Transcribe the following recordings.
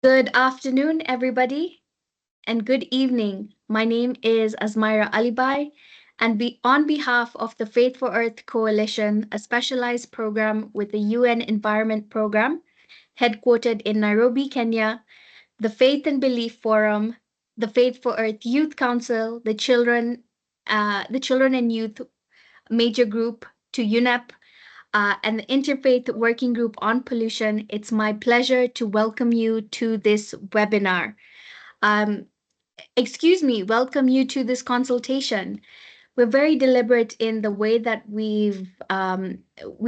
Good afternoon, everybody, and good evening. My name is Asmaira Alibai, and on behalf of the Faith for Earth Coalition, a specialized program with the UN Environment Program, headquartered in Nairobi, Kenya, the Faith and Belief Forum, the Faith for Earth Youth Council, the Children and Youth Major Group to UNEP, and the Interfaith Working Group on Pollution, it's my pleasure to welcome you to this webinar. Um, welcome you to this consultation. We're very deliberate in the way that we've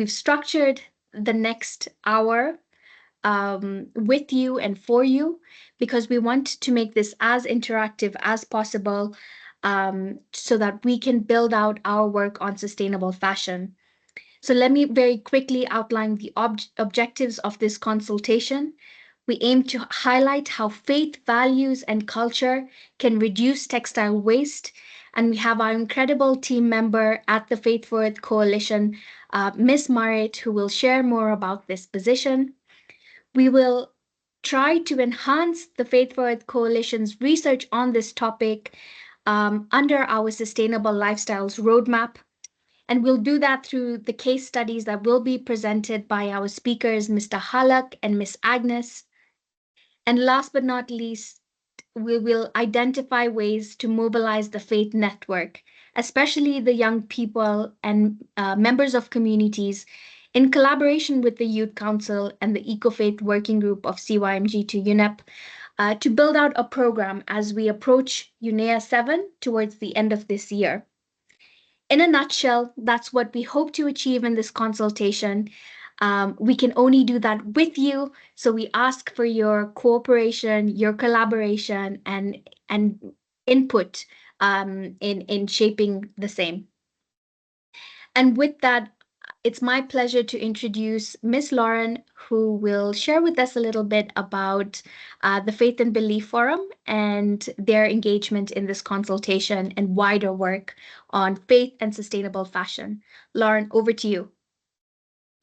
structured the next hour with you and for you, because we want to make this as interactive as possible, so that we can build out our work on sustainable fashion. So let me very quickly outline the objectives of this consultation. We aim to highlight how faith, values, and culture can reduce textile waste. And we have our incredible team member at the Faith for Earth Coalition, Ms. Marit, who will share more about this position. We will try to enhance the Faith for Earth Coalition's research on this topic under our Sustainable Lifestyles Roadmap. And we'll do that through the case studies that will be presented by our speakers, Mr. Halak and Ms. Agnes. And last but not least, we will identify ways to mobilize the faith network, especially the young people and members of communities, in collaboration with the Youth Council and the Eco-Faith Working Group of CYMG to UNEP, to build out a program as we approach UNEA 7 towards the end of this year. In a nutshell, that's what we hope to achieve in this consultation. We can only do that with you, so we ask for your cooperation, your collaboration, and input in shaping the same. And with that, it's my pleasure to introduce Ms. Lauren, who will share with us a little bit about the Faith and Belief Forum and their engagement in this consultation and wider work on faith and sustainable fashion. Lauren, over to you.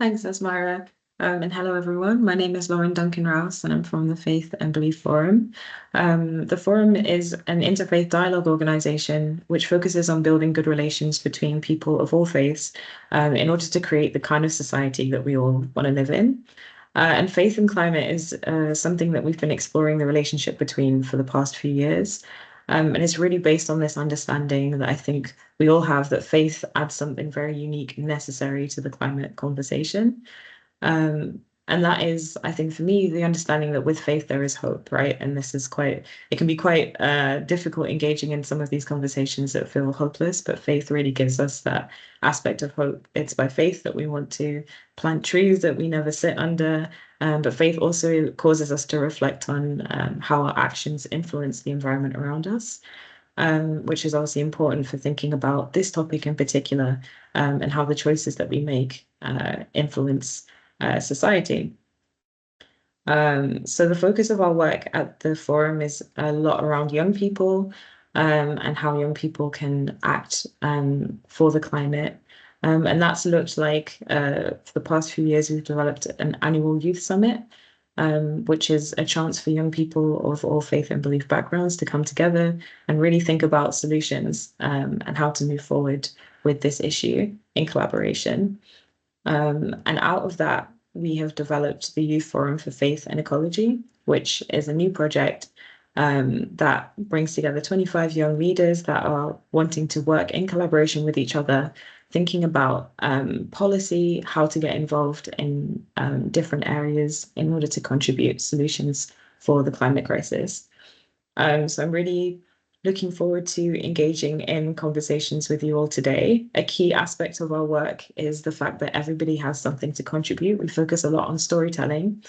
Thanks, Asmara. And hello, everyone. My name is Lauren Duncan-Rouse, and I'm from the Faith and Belief Forum. The Forum is an interfaith dialogue organization which focuses on building good relations between people of all faiths in order to create the kind of society that we all want to live in. And faith and climate is something that we've been exploring the relationship between for the past few years. And it's really based on this understanding that I think we all have, that faith adds something very unique and necessary to the climate conversation. And that is, I think, for me, the understanding that with faith there is hope, right? And this is it can be quite difficult engaging in some of these conversations that feel hopeless, but faith really gives us that aspect of hope. It's by faith that we want to plant trees that we never sit under, but faith also causes us to reflect on how our actions influence the environment around us, which is obviously important for thinking about this topic in particular, and how the choices that we make influence society. So the focus of our work at the forum is a lot around young people, and how young people can act for the climate. And that's looked like, for the past few years, we've developed an annual youth summit, which is a chance for young people of all faith and belief backgrounds to come together and really think about solutions, and how to move forward with this issue in collaboration. And out of that, we have developed the Youth Forum for Faith and Ecology, which is a new project that brings together 25 young leaders that are wanting to work in collaboration with each other, thinking about policy, how to get involved in different areas in order to contribute solutions for the climate crisis. So I'm really looking forward to engaging in conversations with you all today. A key aspect of our work is the fact that everybody has something to contribute. We focus a lot on storytelling.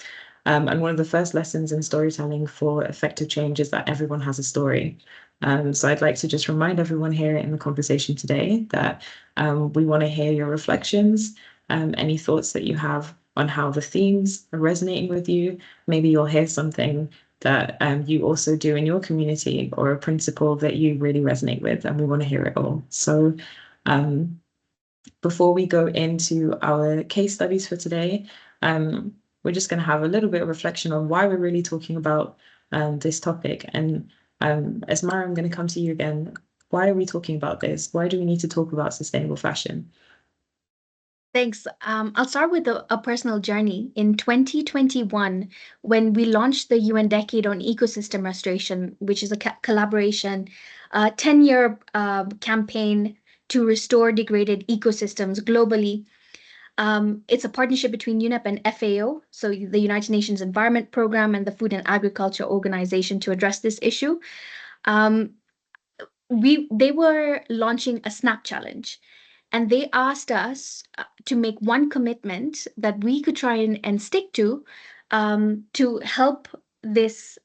And one of the first lessons in storytelling for effective change is that everyone has a story. So I'd like to just remind everyone here in the conversation today that we want to hear your reflections, any thoughts that you have on how the themes are resonating with you. Maybe you'll hear something that you also do in your community, or a principle that you really resonate with, and we want to hear it all. So before we go into our case studies for today, we're just going to have a little bit of reflection on why we're really talking about this topic. And Esmara, I'm going to come to you again. Why are we talking about this? Why do we need to talk about sustainable fashion? Thanks. I'll start with a personal journey. In 2021, when we launched the UN Decade on Ecosystem Restoration, which is a collaboration, 10-year campaign to restore degraded ecosystems globally. It's a partnership between UNEP and FAO, so the United Nations Environment Program and the Food and Agriculture Organization, to address this issue. They were launching a SNAP challenge, and they asked us to make one commitment that we could try and stick to help this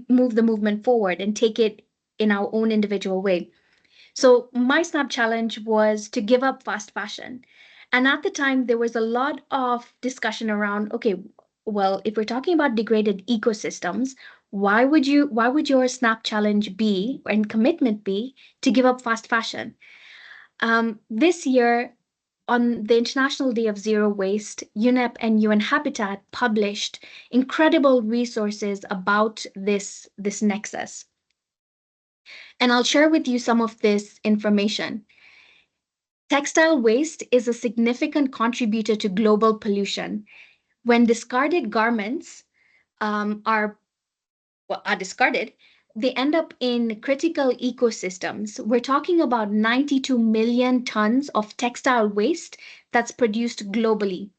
move the movement forward and take it in our own individual way. So my SNAP challenge was to give up fast fashion. And at the time, there was a lot of discussion around, okay, well, if we're talking about degraded ecosystems, why would your SNAP challenge be and commitment be to give up fast fashion? This year, on the International Day of Zero Waste, UNEP and UN Habitat published incredible resources about this nexus. And I'll share with you some of this information. Textile waste is a significant contributor to global pollution. When discarded garments are discarded, they end up in critical ecosystems. We're talking about 92 million tons of textile waste that's produced globally.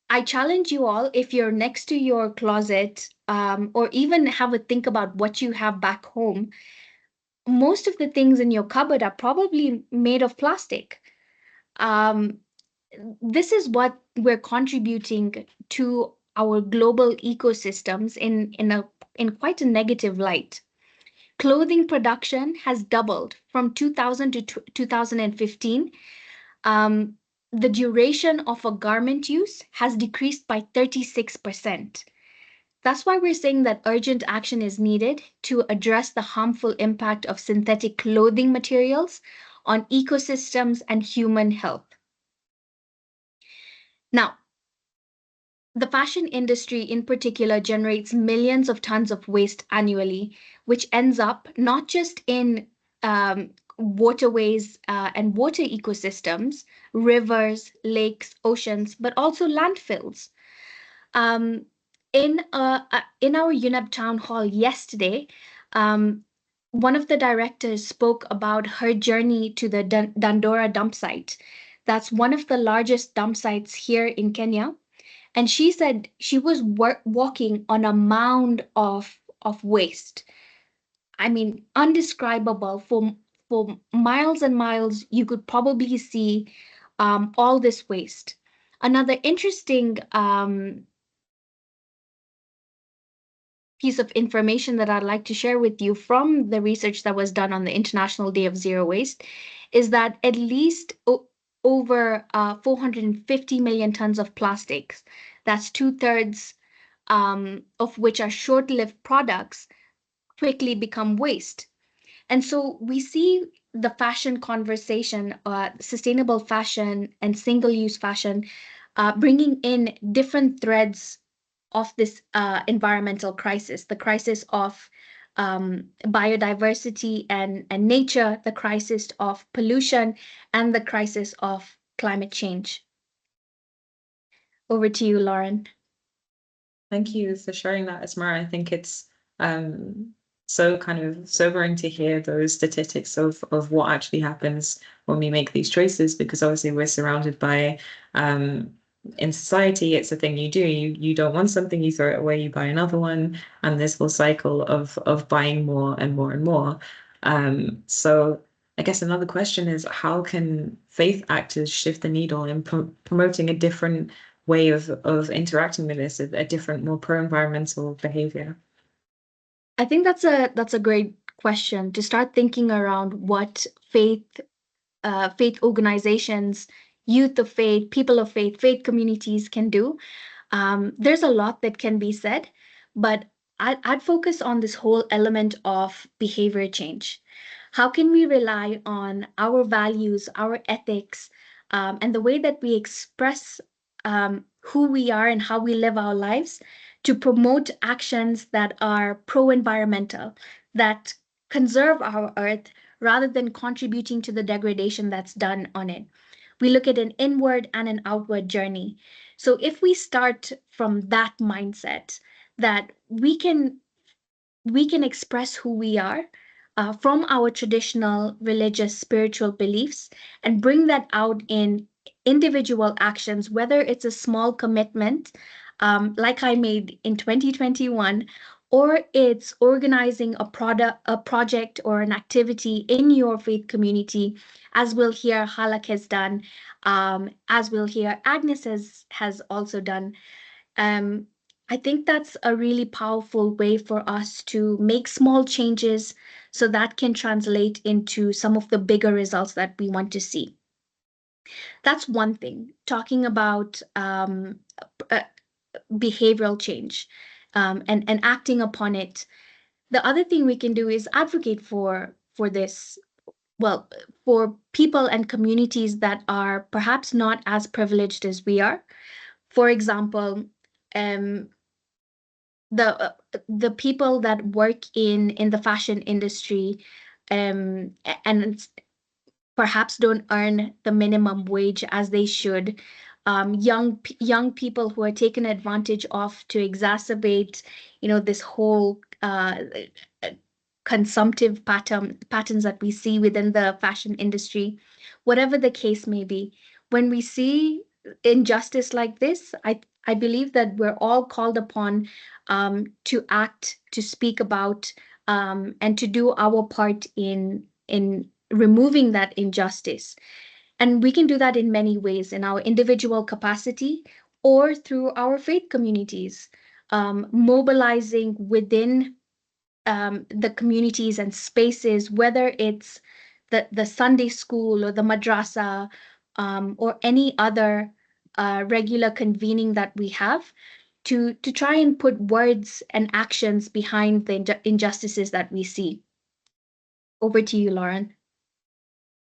I challenge you all, if you're next to your closet, or even have a think about what you have back home, most of the things in your cupboard are probably made of plastic. Um, this is what we're contributing to our global ecosystems in quite a negative light. Clothing production has doubled from 2000 to 2015. Um, the duration of a garment use has decreased by 36%. That's why we're saying that urgent action is needed to address the harmful impact of synthetic clothing materials on ecosystems and human health. Now, the fashion industry in particular generates millions of tons of waste annually, which ends up not just in waterways and water ecosystems, rivers, lakes, oceans, but also landfills. Um, in our UNEP town hall yesterday, um, one of the directors spoke about her journey to the Dandora dump site. That's one of the largest dump sites here in Kenya. And she said she was walking on a mound of waste. I mean, undescribable. For miles and miles, you could probably see all this waste. Another interesting piece of information that I'd like to share with you from the research that was done on the International Day of Zero Waste is that at least over 450 million tons of plastics, that's 2/3 of which are short-lived products, quickly become waste. And so we see the fashion conversation, sustainable fashion and single-use fashion, bringing in different threads of this environmental crisis, the crisis of biodiversity and nature, the crisis of pollution, and the crisis of climate change. Over to you, Lauren. Thank you for sharing that, Esmara. I think it's so kind of sobering to hear those statistics of what actually happens when we make these choices, because obviously we're surrounded by in society, it's a thing you do. You don't want something, you throw it away, you buy another one, and this whole cycle of buying more and more and more. So I guess another question is, how can faith actors shift the needle in promoting a different way of interacting with this, a different, more pro-environmental behavior? I think that's a great question to start thinking around what faith organizations, youth of faith, people of faith, faith communities can do. There's a lot that can be said, but I'd focus on this whole element of behavior change. How can we rely on our values, our ethics, and the way that we express who we are and how we live our lives, to promote actions that are pro-environmental, that conserve our earth rather than contributing to the degradation that's done on it. We look at an inward and an outward journey. So if we start from that mindset, that we can express who we are from our traditional religious spiritual beliefs and bring that out in individual actions, whether it's a small commitment like I made in 2021, or it's organizing a project or an activity in your faith community, as we'll hear Halak has done, as we'll hear Agnes has also done. um, I think that's a really powerful way for us to make small changes so that can translate into some of the bigger results that we want to see. That's one thing, talking about uh, behavioral change and acting upon it. The other thing we can do is advocate for this, well, for people and communities that are perhaps not as privileged as we are. For example, um, the people that work in the fashion industry and perhaps don't earn the minimum wage as they should. Young people who are taken advantage of to exacerbate, this whole consumptive patterns that we see within the fashion industry. Whatever the case may be, when we see injustice like this, I believe that we're all called upon to act, to speak about, and to do our part in removing that injustice. And we can do that in many ways, in our individual capacity or through our faith communities, mobilizing within the communities and spaces, whether it's the Sunday school or the madrasa, or any other regular convening that we have, to try and put words and actions behind the injustices that we see. Over to you, Lauren.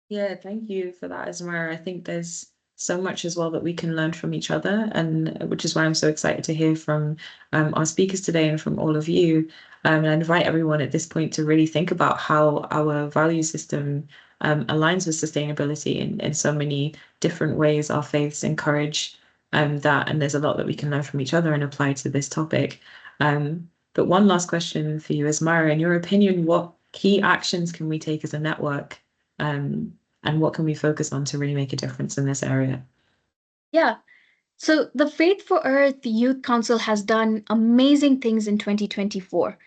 Yeah, thank you for that, Ismar. I think there's so much as well that we can learn from each other, and which is why I'm so excited to hear from our speakers today and from all of you. And I invite everyone at this point to really think about how our value system aligns with sustainability in so many different ways. Our faiths encourage that, and there's a lot that we can learn from each other and apply to this topic. But one last question for you, Ismara. In your opinion, what key actions can we take as a network? And what can we focus on to really make a difference in this area? Yeah. So the Faith for Earth Youth Council has done amazing things in 2024.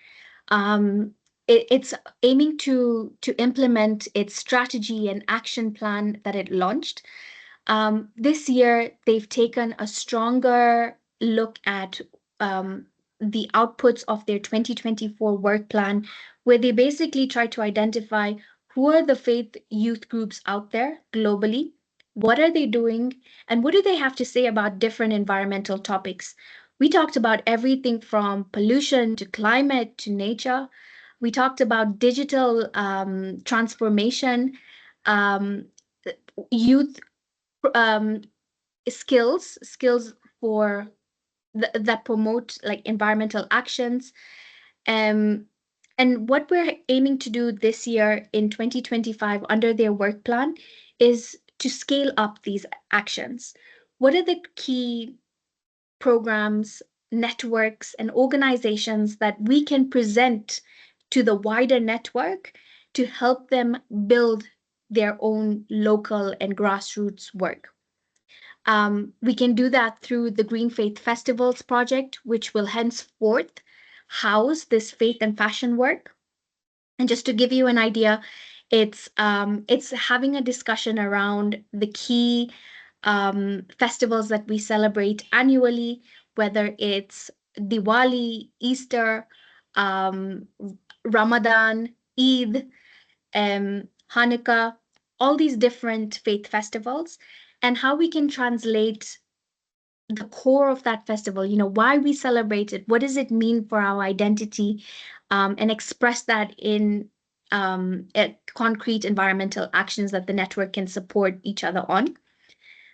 It's aiming to implement its strategy and action plan that it launched. This year, they've taken a stronger look at the outputs of their 2024 work plan, where they basically try to identify who are the faith youth groups out there globally, what are they doing, and what do they have to say about different environmental topics. We talked about everything from pollution to climate to nature. We talked about digital transformation, um, youth um, skills for that promote like environmental actions. Um, and what we're aiming to do this year in 2025 under their work plan is to scale up these actions. What are the key programs, networks, and organizations that we can present to the wider network to help them build their own local and grassroots work? We can do that through the Green Faith Festivals project, which will henceforth house this faith and fashion work. And just to give you an idea, it's having a discussion around the key festivals that we celebrate annually, whether it's Diwali, Easter, um, Ramadan, Eid, Hanukkah, all these different faith festivals, and how we can translate the core of that festival, why we celebrate it, what does it mean for our identity, and express that in concrete environmental actions that the network can support each other on.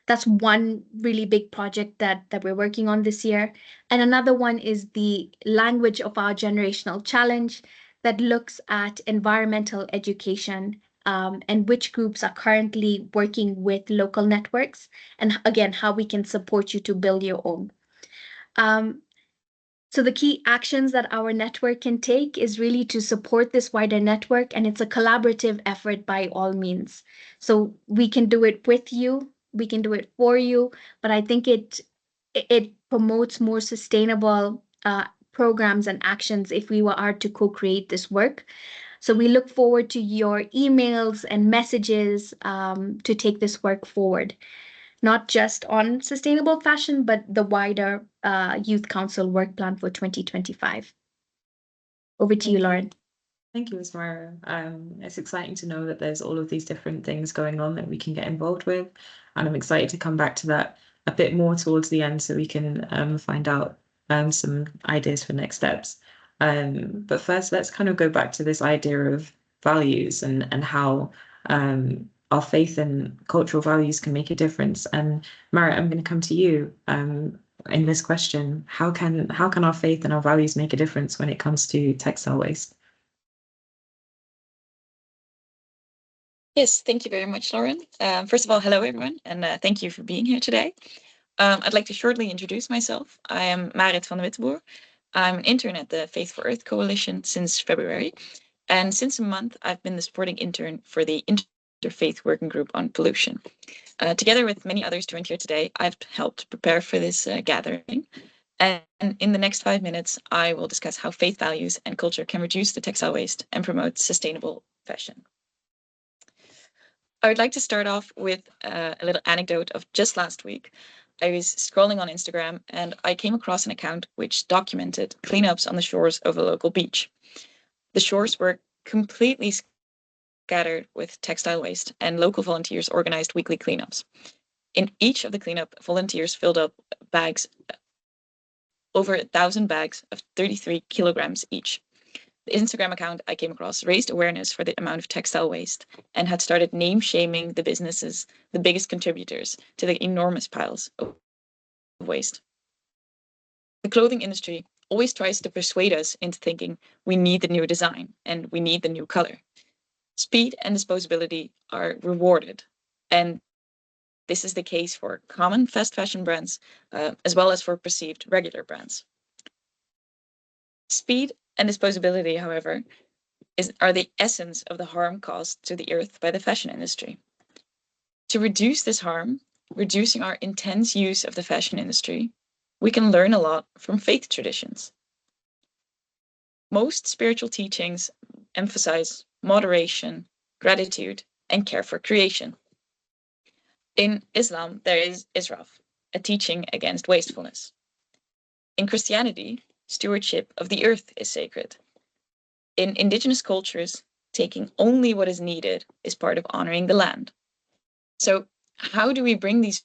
That's one really big project that we're working on this year. And another one is the language of our generational challenge that looks at environmental education, and which groups are currently working with local networks, and again, how we can support you to build your own. So the key actions that our network can take is really to support this wider network, and it's a collaborative effort by all means. So we can do it with you, we can do it for you, but I think it promotes more sustainable programs and actions if we are to co-create this work. So we look forward to your emails and messages to take this work forward, not just on sustainable fashion, but the wider Youth Council work plan for 2025. Over to you, Lauren. Thank you, Ismara. It's exciting to know that there's all of these different things going on that we can get involved with. And I'm excited to come back to that a bit more towards the end so we can find out some ideas for next steps. But first, let's kind of go back to this idea of values and how our faith and cultural values can make a difference. And Mara, I'm going to come to you in this question. How can our faith and our values make a difference when it comes to textile waste? Yes, thank you very much, Lauren. First of all, hello, everyone, and thank you for being here today. I'd like to shortly introduce myself. I am Marit van de Witteboer. I'm an intern at the Faith for Earth Coalition since February. And since a month, I've been the supporting intern for the Interfaith Working Group on pollution. Together with many others joined here today, I've helped prepare for this gathering. And in the next 5 minutes, I will discuss how faith values and culture can reduce the textile waste and promote sustainable fashion. I would like to start off with a little anecdote of just last week. I was scrolling on Instagram and I came across an account which documented cleanups on the shores of a local beach. The shores were completely scattered with textile waste, and local volunteers organized weekly cleanups. In each of the cleanup, volunteers filled up bags, over 1,000 bags of 33 kilograms each. The Instagram account I came across raised awareness for the amount of textile waste and had started name shaming the businesses, the biggest contributors to the enormous piles of waste. The clothing industry always tries to persuade us into thinking we need the new design and we need the new color. Speed and disposability are rewarded, and this is the case for common fast fashion brands as well as for perceived regular brands. Speed and disposability, however, are the essence of the harm caused to the earth by the fashion industry. To reduce this harm, reducing our intense use of the fashion industry, we can learn a lot from faith traditions. Most spiritual teachings emphasize moderation, gratitude, and care for creation. In Islam, there is Israf, a teaching against wastefulness. In Christianity, stewardship of the earth is sacred. In indigenous cultures, taking only what is needed is part of honoring the land. So, how do we bring these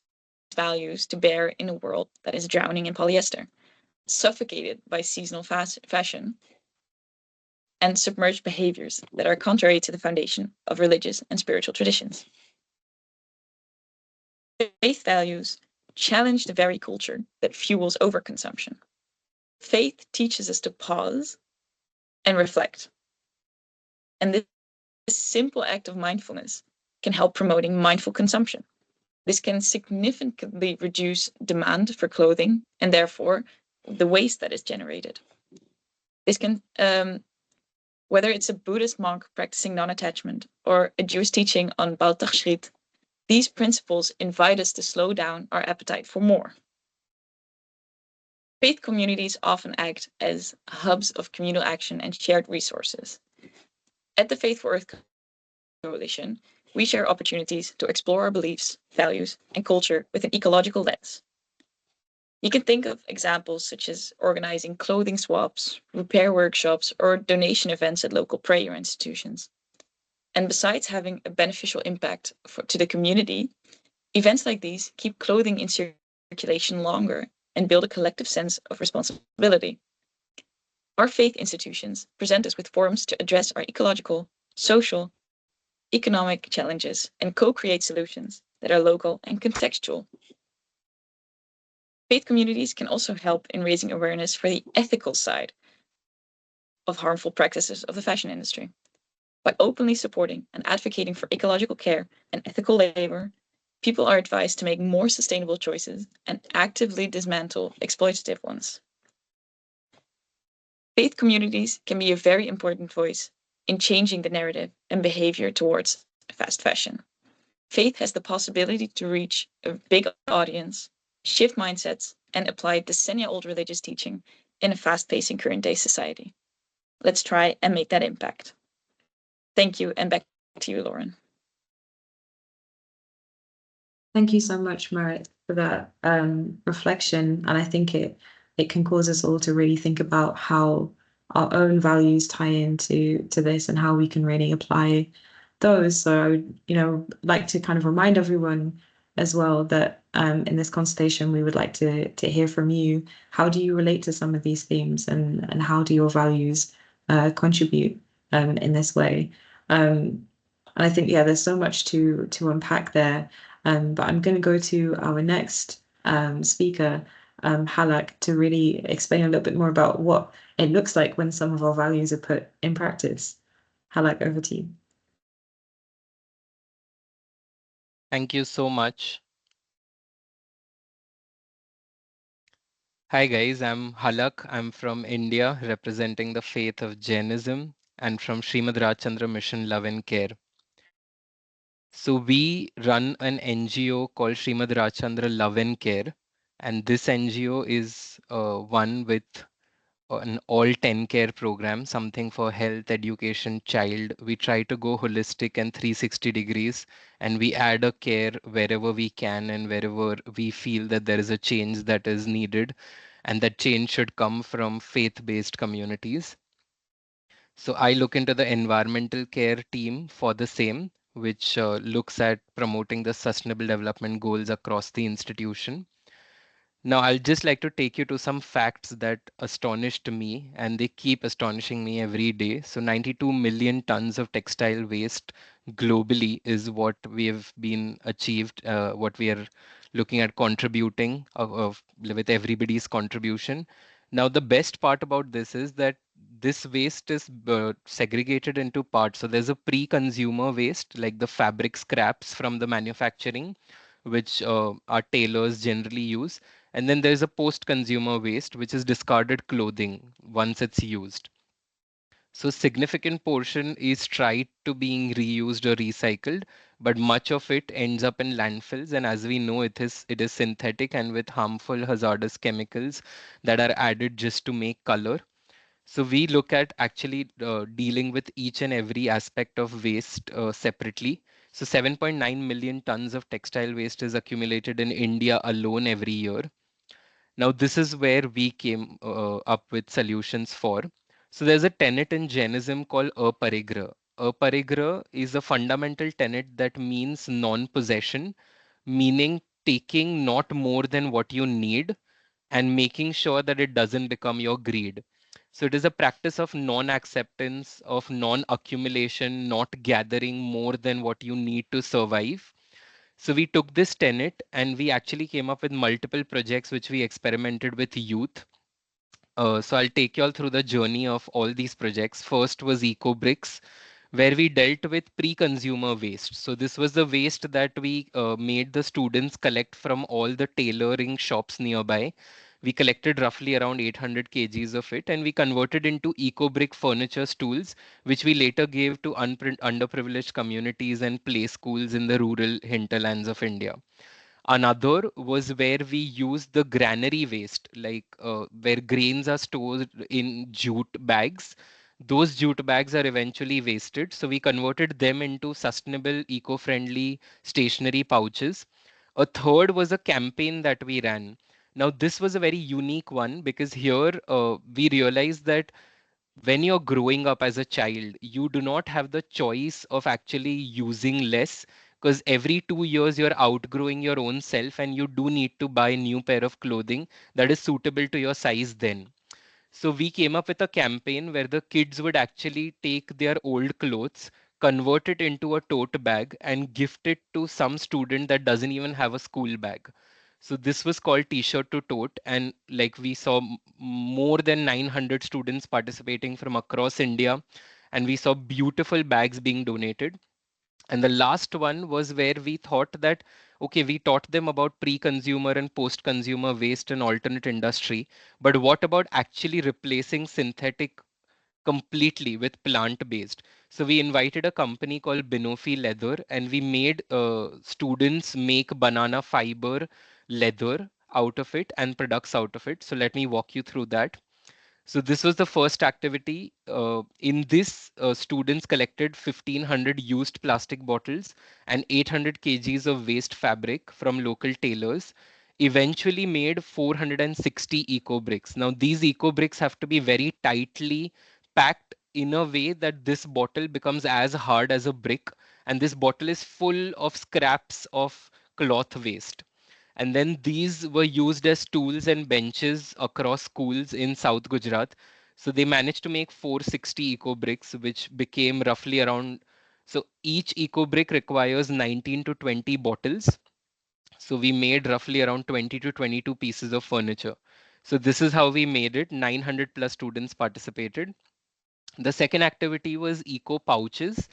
values to bear in a world that is drowning in polyester, suffocated by seasonal fashion, and submerged behaviors that are contrary to the foundation of religious and spiritual traditions? Faith values challenge the very culture that fuels overconsumption. Faith teaches us to pause and reflect. And this simple act of mindfulness can help promoting mindful consumption. This can significantly reduce demand for clothing and therefore the waste that is generated. This can, whether it's a Buddhist monk practicing non-attachment or a Jewish teaching on Bal Tachshit, these principles invite us to slow down our appetite for more. Faith communities often act as hubs of communal action and shared resources. At the Faith for Earth Coalition, we share opportunities to explore our beliefs, values, and culture with an ecological lens. You can think of examples such as organizing clothing swaps, repair workshops, or donation events at local prayer institutions. And besides having a beneficial impact to the community, events like these keep clothing in circulation longer and build a collective sense of responsibility. Our faith institutions present us with forums to address our ecological, social, economic challenges and co-create solutions that are local and contextual. Faith communities can also help in raising awareness for the ethical side of harmful practices of the fashion industry. By openly supporting and advocating for ecological care and ethical labor, people are advised to make more sustainable choices and actively dismantle exploitative ones. Faith communities can be a very important voice in changing the narrative and behavior towards fast fashion. Faith has the possibility to reach a big audience, shift mindsets, and apply decennia-old religious teaching in a fast-paced current-day society. Let's try and make that impact. Thank you, and back to you, Lauren. Thank you so much, Merit, for that reflection. And I think it can cause us all to really think about how our own values tie into this and how we can really apply those. So I would, like to kind of remind everyone as well that in this consultation, we would like to hear from you. How do you relate to some of these themes, and how do your values contribute in this way? And I think, yeah, there's so much to unpack there. But I'm going to go to our next speaker, Halak, to really explain a little bit more about what it looks like when some of our values are put in practice. Halak, over to you. Thank you so much. Hi guys, I'm Halak. I'm from India, representing the faith of Jainism, and from Shrimad Rajchandra Mission Love and Care. So we run an NGO called Shrimad Rajchandra Love and Care, and this NGO is one with an all 10 care program, something for health, education, child. We try to go holistic and 360 degrees, and we add a care wherever we can and wherever we feel that there is a change that is needed, and that change should come from faith-based communities. So I look into the environmental care team for the same, which looks at promoting the sustainable development goals across the institution. Now, I'll just like to take you to some facts that astonished me, and they keep astonishing me every day. So, 92 million tons of textile waste globally is what we have been achieved, what we are looking at contributing with everybody's contribution. Now, the best part about this is that this waste is segregated into parts. So, there's a pre-consumer waste, like the fabric scraps from the manufacturing, which our tailors generally use. And then there's a post-consumer waste, which is discarded clothing once it's used. So significant portion is tried to being reused or recycled, but much of it ends up in landfills. And as we know, it is synthetic and with harmful hazardous chemicals that are added just to make color. So we look at actually dealing with each and every aspect of waste separately. So 7.9 million tons of textile waste is accumulated in India alone every year. Now, this is where we came up with solutions for. So there's a tenet in Jainism called aparigraha. Aparigraha is a fundamental tenet that means non-possession, meaning taking not more than what you need and making sure that it doesn't become your greed. So it is a practice of non-acceptance, of non-accumulation, not gathering more than what you need to survive. So we took this tenet and we actually came up with multiple projects which we experimented with youth. So I'll take you all through the journey of all these projects. First was EcoBricks, where we dealt with pre-consumer waste. So this was the waste that we made the students collect from all the tailoring shops nearby. We collected roughly around 800 kgs of it, and we converted into eco-brick furniture stools, which we later gave to underprivileged communities and play schools in the rural hinterlands of India. Another was where we used the granary waste, like where grains are stored in jute bags. Those jute bags are eventually wasted, so we converted them into sustainable, eco-friendly stationery pouches. A third was a campaign that we ran. Now, this was a very unique one because here we realized that when you're growing up as a child, you do not have the choice of actually using less, because every 2 years you're outgrowing your own self and you do need to buy a new pair of clothing that is suitable to your size then. So we came up with a campaign where the kids would actually take their old clothes, convert it into a tote bag and gift it to some student that doesn't even have a school bag. So this was called T-shirt to tote, and like we saw more than 900 students participating from across India, and we saw beautiful bags being donated. And the last one was where we thought that, okay, we taught them about pre-consumer and post-consumer waste and alternate industry, but what about actually replacing synthetic completely with plant-based? So we invited a company called Binofi Leather, and we made students make banana fiber leather out of it and products out of it. So let me walk you through that. So this was the first activity. In this, students collected 1,500 used plastic bottles and 800 kgs of waste fabric from local tailors. Eventually made 460 eco bricks. Now these eco bricks have to be very tightly packed in a way that this bottle becomes as hard as a brick, and this bottle is full of scraps of cloth waste. And then these were used as tools and benches across schools in South Gujarat. So they managed to make 460 eco bricks, which became roughly around. So each eco brick requires 19 to 20 bottles. So we made roughly around 20 to 22 pieces of furniture. So this is how we made it. 900 plus students participated. The second activity was eco pouches.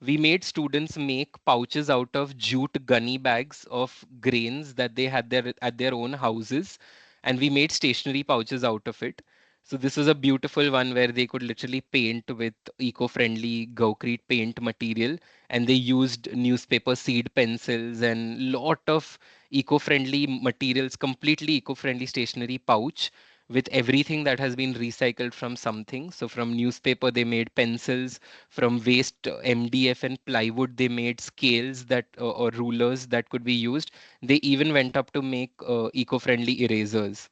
We made students make pouches out of jute gunny bags of grains that they had at their own houses, and we made stationery pouches out of it. So this was a beautiful one where they could literally paint with eco-friendly Gowcrete paint material, and they used newspaper seed pencils and lot of eco-friendly materials, completely eco-friendly stationery pouch with everything that has been recycled from something. So from newspaper, they made pencils. From waste MDF and plywood, they made scales that or rulers that could be used. They even went up to make eco-friendly erasers.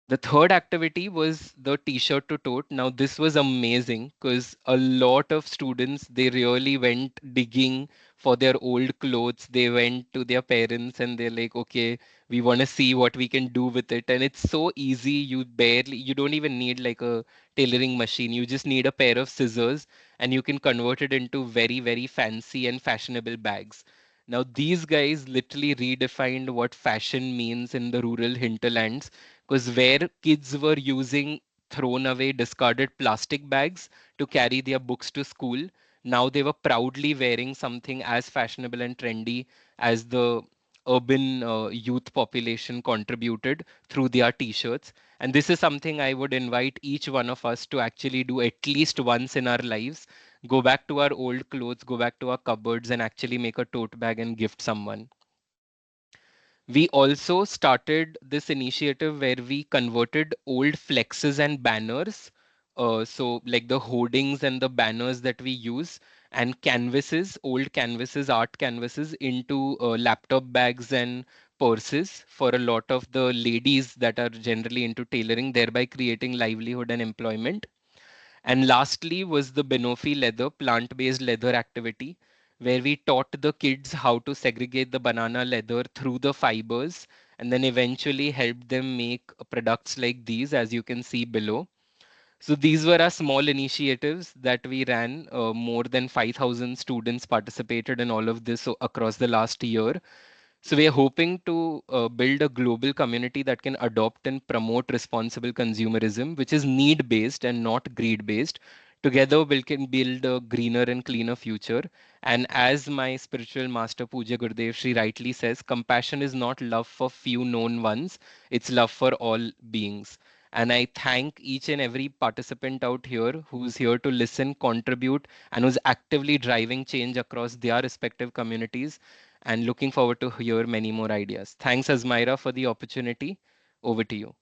The third activity was the t-shirt to tote. Now this was amazing because a lot of students, they really went digging for their old clothes. They went to their parents and they're like, okay, we want to see what we can do with it. And it's so easy. You don't even need like a tailoring machine. You just need a pair of scissors and you can convert it into very, very fancy and fashionable bags. Now, these guys literally redefined what fashion means in the rural hinterlands, because where kids were using thrown away discarded plastic bags to carry their books to school, now they were proudly wearing something as fashionable and trendy as the urban youth population contributed through their t-shirts. And this is something I would invite each one of us to actually do at least once in our lives. Go back to our old clothes, go back to our cupboards and actually make a tote bag and gift someone. We also started this initiative where we converted old flexes and banners. So like the hoardings and the banners that we use and canvases, old canvases, art canvases into laptop bags and purses for a lot of the ladies that are generally into tailoring, thereby creating livelihood and employment. And lastly was the Benofi leather, plant-based leather activity, where we taught the kids how to segregate the banana leather through the fibers and then eventually helped them make products like these, as you can see below. So these were our small initiatives that we ran. More than 5,000 students participated in all of this across the last year. So we are hoping to build a global community that can adopt and promote responsible consumerism, which is need-based and not greed-based. Together, we can build a greener and cleaner future. And as my spiritual master Puja Gurudev Shri rightly says, compassion is not love for few known ones, it's love for all beings. And I thank each and every participant out here who's here to listen, contribute, and who's actively driving change across their respective communities, and looking forward to hear many more ideas. Thanks, Asmira, for the opportunity. Over to you.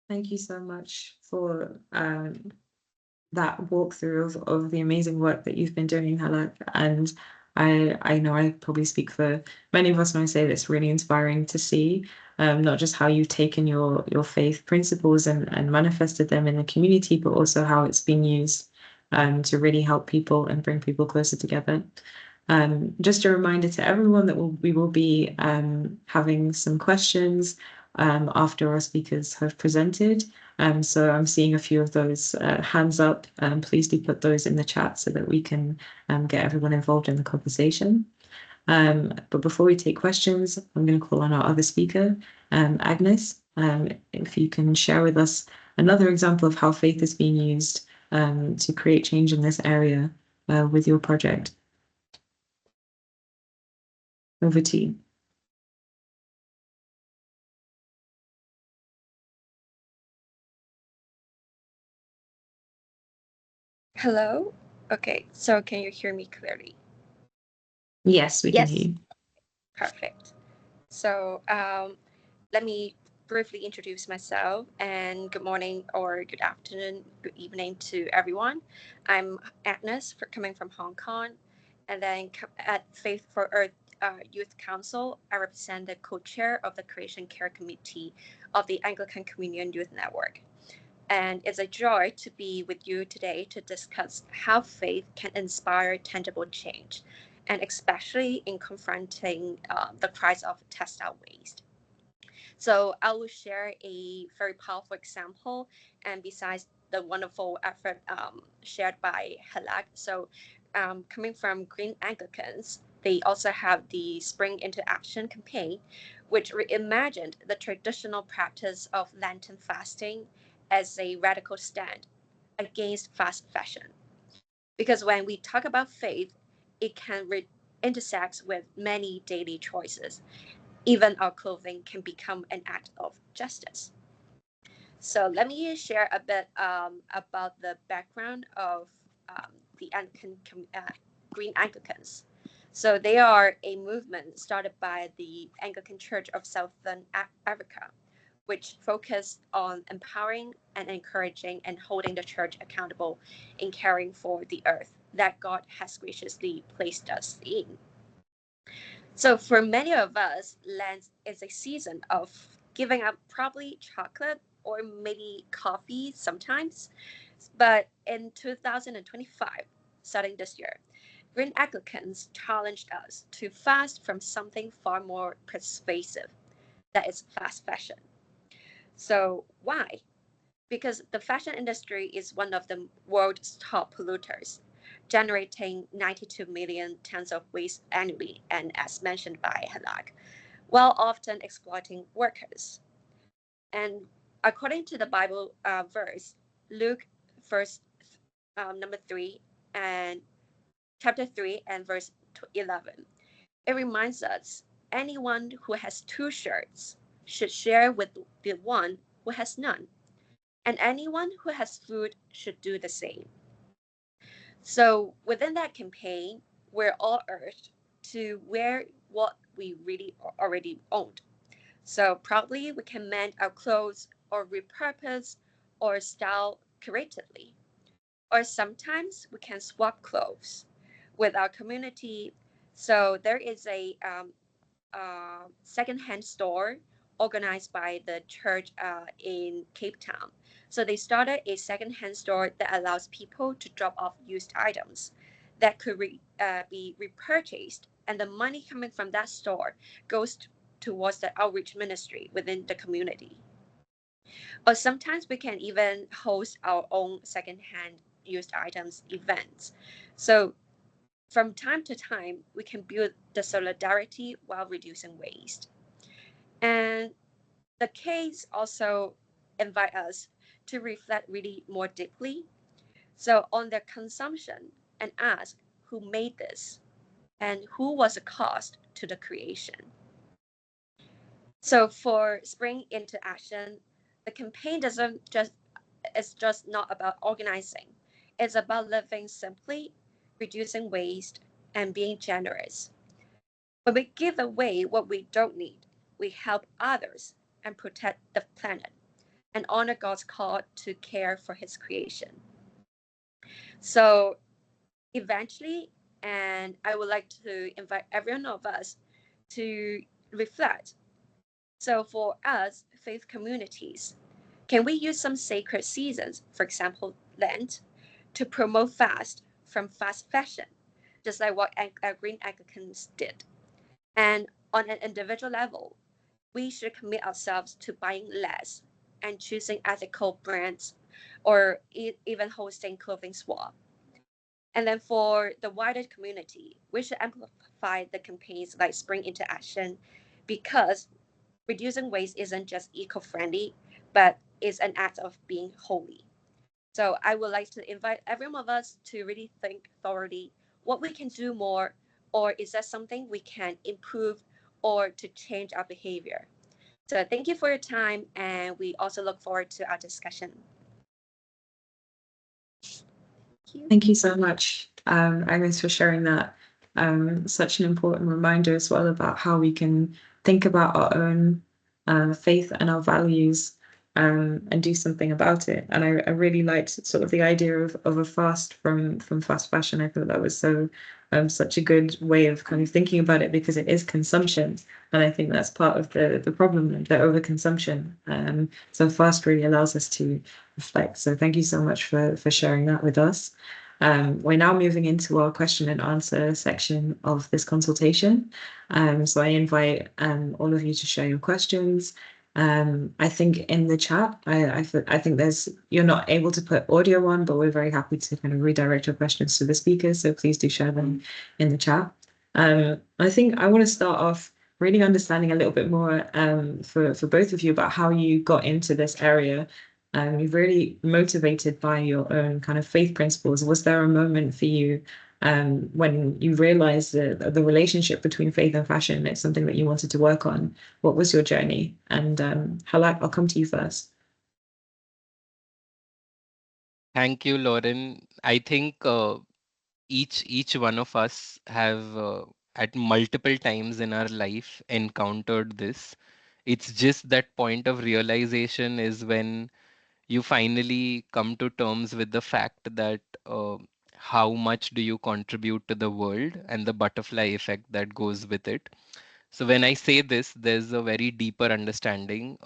Thank you so much for that walkthrough of the amazing work that you've been doing, Halak. And I know I probably speak for many of us when I say that it's really inspiring to see not just how you've taken your faith principles and manifested them in the community, but also how it's been used to really help people and bring people closer together. Just a reminder to everyone that we will be having some questions after our speakers have presented. So I'm seeing a few of those hands up. Please do put those in the chat so that we can get everyone involved in the conversation. But before we take questions, I'm going to call on our other speaker, Agnes. If you can share with us another example of how faith is being used to create change in this area with your project. Over to you. Hello? Okay, so can you hear me clearly? Yes, we can hear you. Perfect. So let me briefly introduce myself, and good morning or good afternoon, good evening to everyone. I'm Agnes, coming from Hong Kong, and then at Faith for Earth Youth Council, I represent the co-chair of the Creation Care Committee of the Anglican Communion Youth Network. And it's a joy to be with you today to discuss how faith can inspire tangible change, and especially in confronting the crisis of textile waste. So I will share a very powerful example, and besides the wonderful effort shared by Halak, so coming from Green Anglicans, they also have the Spring into Action campaign, which reimagined the traditional practice of Lenten fasting as a radical stand against fast fashion. Because when we talk about faith, it can intersect with many daily choices. Even our clothing can become an act of justice. So let me share a bit about the background of the Green Anglicans. So they are a movement started by the Anglican Church of Southern Africa, which focused on empowering and encouraging and holding the church accountable in caring for the earth that God has graciously placed us in. So for many of us, Lent is a season of giving up probably chocolate or maybe coffee sometimes. But in 2025, starting this year, Green Anglicans challenged us to fast from something far more persuasive, that is fast fashion. So why? Because the fashion industry is one of the world's top polluters, generating 92 million tons of waste annually, and as mentioned by Halak, while often exploiting workers. And according to the Bible verse, Luke verse number 3 and chapter 3 and verse 11, it reminds us anyone who has two shirts should share with the one who has none, and anyone who has food should do the same. So within that campaign, we're all urged to wear what we really already owned. So probably we can mend our clothes or repurpose or style creatively. Or sometimes we can swap clothes with our community. So there is a secondhand store organized by the church in Cape Town. So they started a secondhand store that allows people to drop off used items that could be repurchased, and the money coming from that store goes towards the outreach ministry within the community. Or sometimes we can even host our own secondhand used items events. So from time to time, we can build the solidarity while reducing waste. And the case also invite us to reflect really more deeply. So on their consumption and ask who made this and who was the cost to the creation. So for Spring into Action, the campaign doesn't just it's just not about organizing. It's about living simply, reducing waste, and being generous. When we give away what we don't need, we help others and protect the planet and honor God's call to care for his creation. So eventually, and I would like to invite every one of us to reflect. So for us, faith communities, can we use some sacred seasons, for example, Lent, to promote fast from fast fashion, just like what Green Anglicans did? And on an individual level, we should commit ourselves to buying less and choosing ethical brands, or even hosting clothing swap. And then for the wider community, we should amplify the campaigns like Spring into Action, because reducing waste isn't just eco-friendly, but is an act of being holy. So I would like to invite every one of us to really think thoroughly what we can do more, or is that something we can improve or to change our behavior. So thank you for your time, and we also look forward to our discussion. Thank you so much, Agnes, for sharing that. Such an important reminder as well about how we can think about our own faith and our values, and do something about it. And I really liked sort of the idea of a fast from fast fashion. I thought that was such a good way of kind of thinking about it, because it is consumption. And I think that's part of the problem, the overconsumption. So fast really allows us to reflect. So thank you so much for sharing that with us. We're now moving into our question and answer section of this consultation. So I invite all of you to share your questions. I think in the chat, I think you're not able to put audio on, but we're very happy to kind of redirect your questions to the speakers. So please do share them in the chat. I think I want to start off really understanding a little bit more for both of you about how you got into this area. You're really motivated by your own kind of faith principles. Was there a moment for you when you realized the relationship between faith and fashion is something that you wanted to work on? What was your journey? And Halak, I'll come to you first. Thank you, Lauren. I think each one of us have at multiple times in our life encountered this. It's just that point of realization is when you finally come to terms with the fact that how much do you contribute to the world and the butterfly effect that goes with it. So when I say this, there's a very deeper understanding.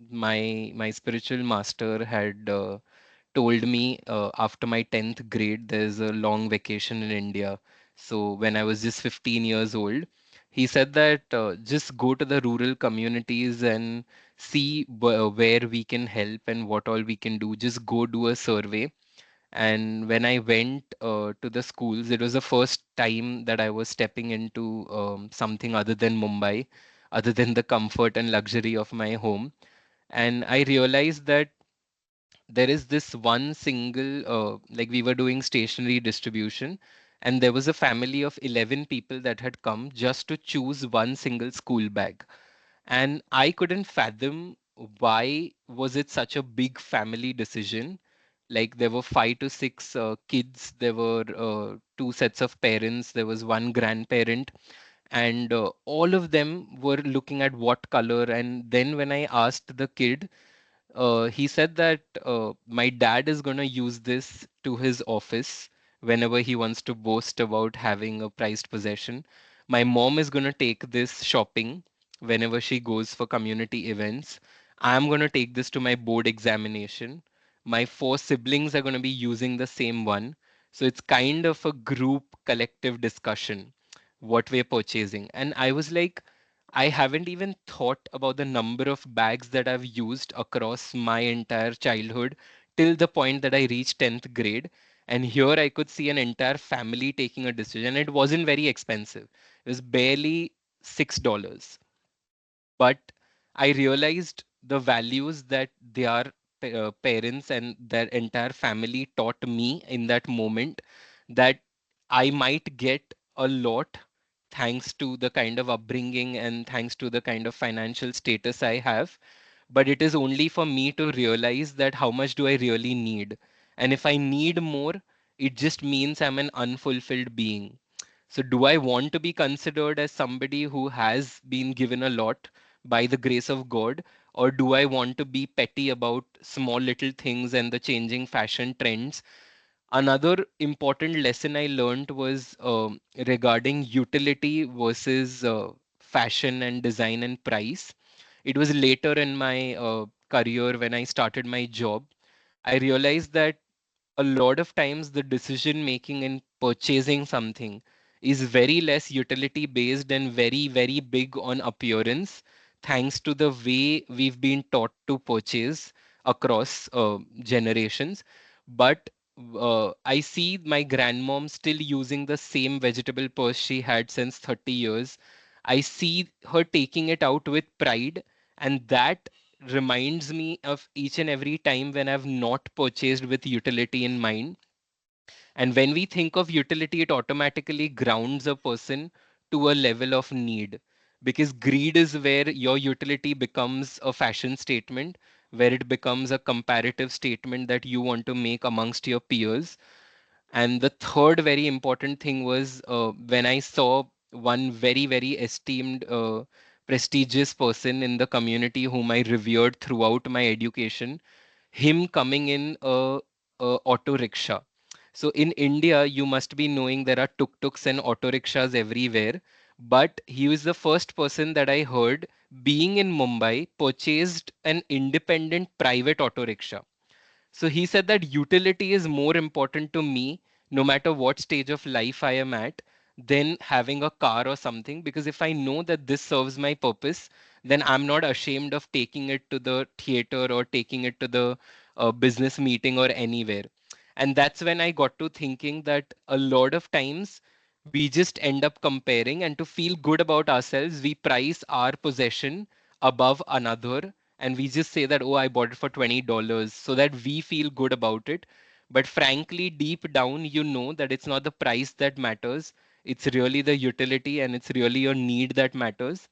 My spiritual master had told me after my 10th grade, there's a long vacation in India. So when I was just 15 years old, he said that just go to the rural communities and see where we can help and what all we can do. Just go do a survey. And when I went to the schools, it was the first time that I was stepping into something other than Mumbai, other than the comfort and luxury of my home. And I realized that there is this one single, like we were doing stationery distribution, and there was a family of 11 people that had come just to choose one single school bag. And I couldn't fathom why was it such a big family decision. Like there were 5 to 6 kids, there were two sets of parents, there was one grandparent, and all of them were looking at what color. And then when I asked the kid, he said that my dad is going to use this to his office whenever he wants to boast about having a prized possession. My mom is going to take this shopping whenever she goes for community events. I'm going to take this to my board examination. My 4 siblings are going to be using the same one. So it's kind of a group collective discussion what we're purchasing. And I was like, I haven't even thought about the number of bags that I've used across my entire childhood till the point that I reached 10th grade. And here I could see an entire family taking a decision. It wasn't very expensive, it was barely $6. But I realized the values that their parents and their entire family taught me in that moment, that I might get a lot thanks to the kind of upbringing and thanks to the kind of financial status I have. But it is only for me to realize that how much do I really need. And if I need more, it just means I'm an unfulfilled being. So, do I want to be considered as somebody who has been given a lot by the grace of God? Or do I want to be petty about small little things and the changing fashion trends? Another important lesson I learned was regarding utility versus fashion and design and price. It was later in my career when I started my job. I realized that a lot of times the decision making in purchasing something is very less utility based and very, very big on appearance, thanks to the way we've been taught to purchase across generations. But I see my grandmom still using the same vegetable purse she had since 30 years. I see her taking it out with pride, and that reminds me of each and every time when I've not purchased with utility in mind. And when we think of utility, it automatically grounds a person to a level of need. Because greed is where your utility becomes a fashion statement, where it becomes a comparative statement that you want to make amongst your peers. And the third very important thing was when I saw one very, very esteemed, prestigious person in the community whom I revered throughout my education, him coming in a auto rickshaw. So in India, you must be knowing there are tuk-tuks and auto rickshaws everywhere. But he was the first person that I heard being in Mumbai purchased an independent private auto rickshaw. So he said that utility is more important to me, no matter what stage of life I am at, than having a car or something. Because if I know that this serves my purpose, then I'm not ashamed of taking it to the theater or taking it to the business meeting or anywhere. And that's when I got to thinking that a lot of times we just end up comparing, and to feel good about ourselves, we price our possession above another, and we just say that, oh, I bought it for $20 so that we feel good about it. But frankly, deep down, you know that it's not the price that matters. It's really the utility, and it's really your need that matters.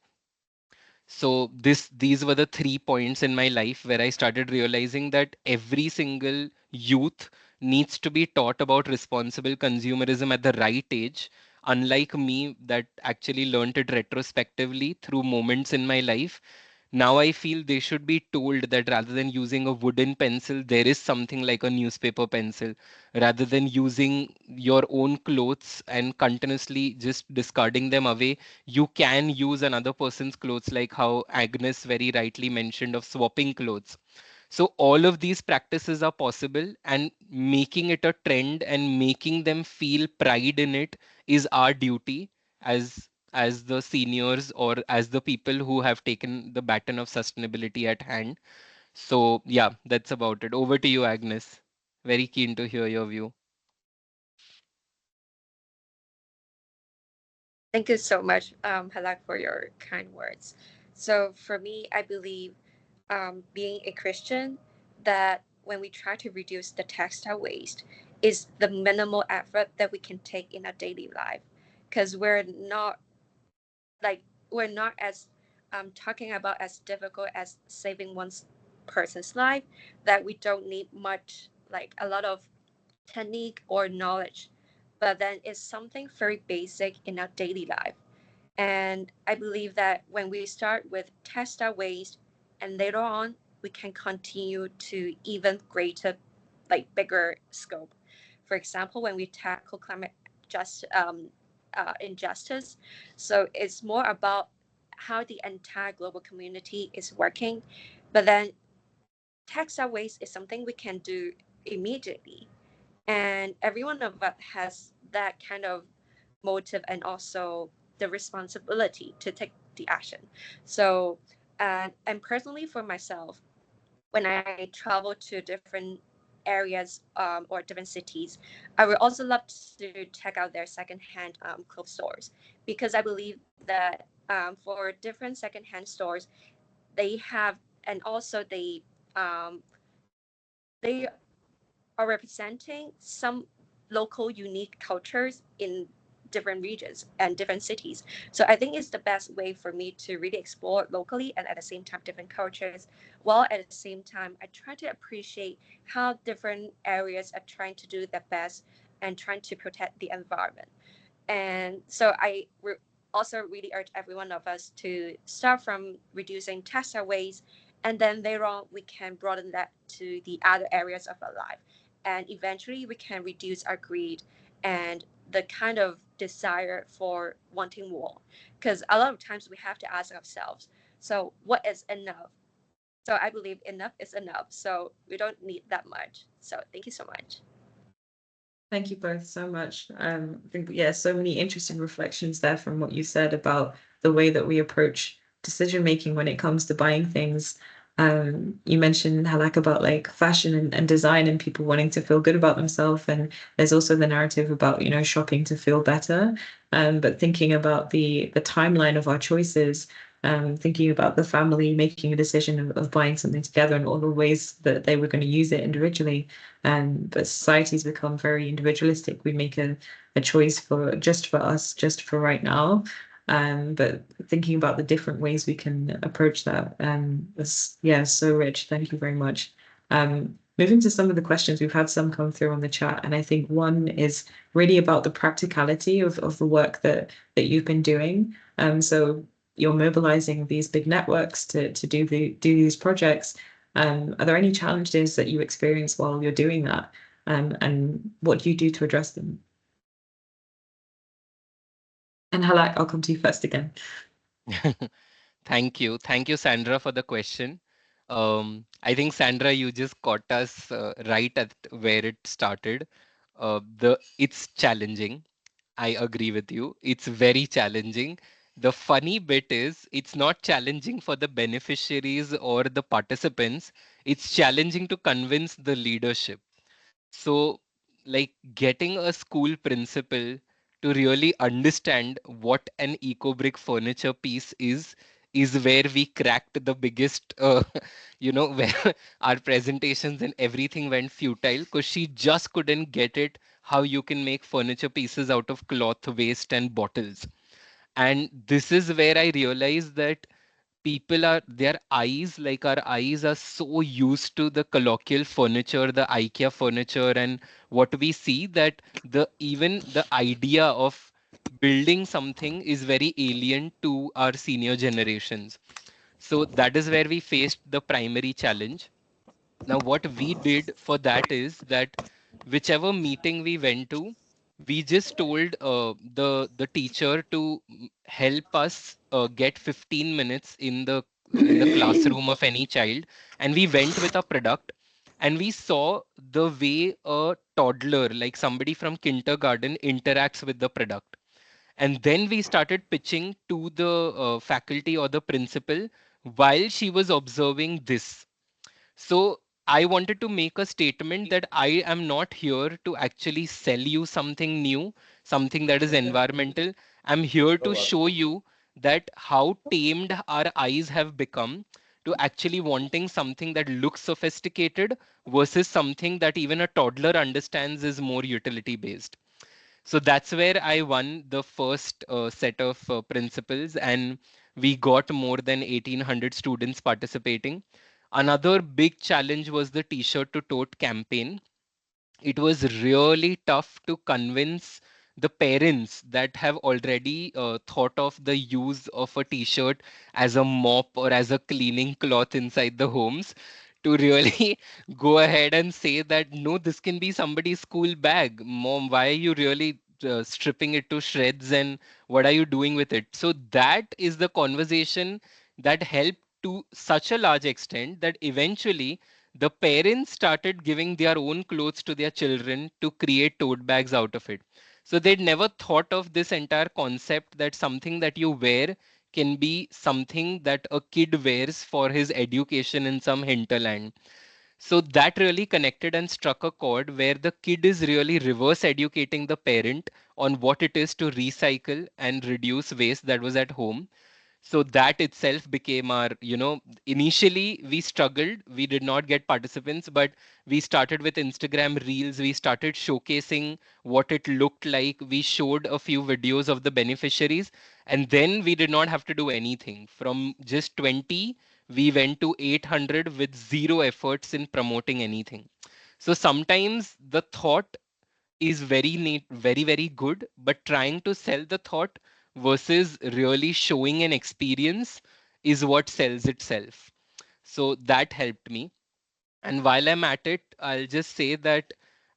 So these were the 3 points in my life where I started realizing that every single youth needs to be taught about responsible consumerism at the right age. Unlike me, that actually learned it retrospectively through moments in my life, now I feel they should be told that rather than using a wooden pencil, there is something like a newspaper pencil. Rather than using your own clothes and continuously just discarding them away, you can use another person's clothes, like how Agnes very rightly mentioned of swapping clothes. So all of these practices are possible, and making it a trend and making them feel pride in it is our duty as the seniors or as the people who have taken the baton of sustainability at hand. So yeah, that's about it. Over to you, Agnes. Very keen to hear your view. Thank you so much, Halak, for your kind words. So for me, I believe being a Christian, that when we try to reduce the textile waste is the minimal effort that we can take in our daily life, because like we're not as talking about as difficult as saving one person's life, that we don't need much, like a lot of technique or knowledge, but then it's something very basic in our daily life. And I believe that when we start with textile waste, and later on we can continue to even greater, like bigger scope. For example, when we tackle climate just injustice, so it's more about how the entire global community is working. But then textile waste is something we can do immediately, and every one of us has that kind of motive and also the responsibility to take the action. So and personally for myself, when I travel to different areas or different cities, I would also love to check out their secondhand clothes stores, because I believe that for different secondhand stores, they have, and also they are representing some local unique cultures in different regions and different cities. So I think it's the best way for me to really explore locally and at the same time different cultures, while at the same time I try to appreciate how different areas are trying to do their best and trying to protect the environment. And so also really urge every one of us to start from reducing textile waste, and then later on we can broaden that to the other areas of our life. And eventually we can reduce our greed and the kind of desire for wanting more. Because a lot of times we have to ask ourselves, so what is enough? So I believe enough is enough. So we don't need that much. So thank you so much. Thank you both so much. I think, yeah, so many interesting reflections there from what you said about the way that we approach decision making when it comes to buying things. You mentioned Halak about like fashion and design and people wanting to feel good about themselves. And there's also the narrative about, shopping to feel better. But thinking about the timeline of our choices, thinking about the family making a decision of buying something together and all the ways that they were going to use it individually. But society's become very individualistic. We make a choice for just for us, just for right now. But thinking about the different ways we can approach that, is, yeah, so rich. Thank you very much. Moving to some of the questions, we've had some come through on the chat, and I think one is really about the practicality of the work that you've been doing. So you're mobilizing these big networks to do these projects. Are there any challenges that you experience while you're doing that? And what do you do to address them? And Halak, I'll come to you first again. Thank you. Thank you, Sandra, for the question. I think, Sandra, you just caught us right at where it started. It's challenging. I agree with you. It's very challenging. The funny bit is, it's not challenging for the beneficiaries or the participants. It's challenging to convince the leadership. So, like getting a school principal to really understand what an eco brick furniture piece is where we cracked the biggest, where our presentations and everything went futile because she just couldn't get it how you can make furniture pieces out of cloth waste and bottles. And this is where I realized that people are their eyes, like our eyes are so used to the colloquial furniture, the IKEA furniture and what we see, that the even the idea of building something is very alien to our senior generations. So that is where we faced the primary challenge. Now, what we did for that is that whichever meeting we went to, we just told the teacher to help us get 15 minutes in the classroom of any child, and we went with a product, and we saw the way a toddler, like somebody from kindergarten, interacts with the product. And then we started pitching to the faculty or the principal while she was observing this. So I wanted to make a statement that I am not here to actually sell you something new, something that is environmental. I'm here to show you that how tamed our eyes have become to actually wanting something that looks sophisticated versus something that even a toddler understands is more utility based. So that's where I won the first set of principles, and we got more than 1,800 students participating. Another big challenge was the T-shirt to tote campaign. It was really tough to convince the parents that have already thought of the use of a t-shirt as a mop or as a cleaning cloth inside the homes to really go ahead and say that no, this can be somebody's school bag. Mom, why are you really stripping it to shreds, and what are you doing with it? So that is the conversation that helped to such a large extent that eventually the parents started giving their own clothes to their children to create tote bags out of it. So they'd never thought of this entire concept that something that you wear can be something that a kid wears for his education in some hinterland. So that really connected and struck a chord where the kid is really reverse educating the parent on what it is to recycle and reduce waste that was at home. So that itself became our, initially we struggled, we did not get participants, but we started with Instagram reels, we started showcasing what it looked like, we showed a few videos of the beneficiaries, and then we did not have to do anything. From just 20 we went to 800 with zero efforts in promoting anything. So sometimes the thought is very neat, very, very good, but trying to sell the thought versus really showing an experience is what sells itself. So that helped me. And while I'm at it, I'll just say that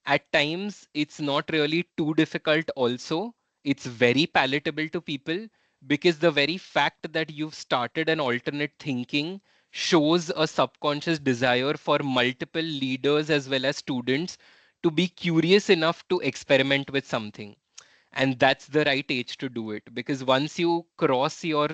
at times it's not really too difficult, also. It's very palatable to people because the very fact that you've started an alternate thinking shows a subconscious desire for multiple leaders as well as students to be curious enough to experiment with something. And that's the right age to do it, because once you cross your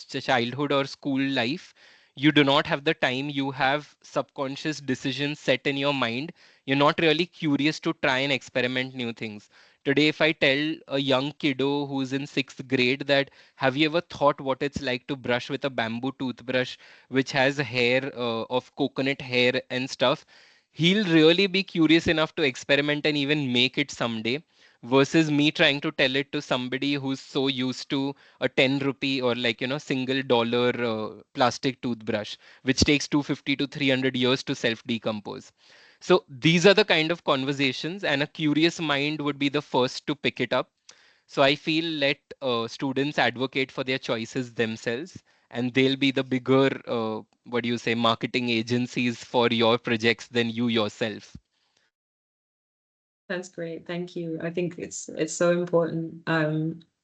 childhood or school life, you do not have the time, you have subconscious decisions set in your mind, you're not really curious to try and experiment new things. Today, if I tell a young kiddo who's in 6th grade that, have you ever thought what it's like to brush with a bamboo toothbrush which has hair of coconut hair and stuff, he'll really be curious enough to experiment and even make it someday, versus me trying to tell it to somebody who's so used to a 10 rupee or like, single dollar plastic toothbrush, which takes 250 to 300 years to self decompose. So these are the kind of conversations, and a curious mind would be the first to pick it up. So I feel let students advocate for their choices themselves, and they'll be the bigger, what do you say, marketing agencies for your projects than you yourself. That's great. Thank you. I think it's so important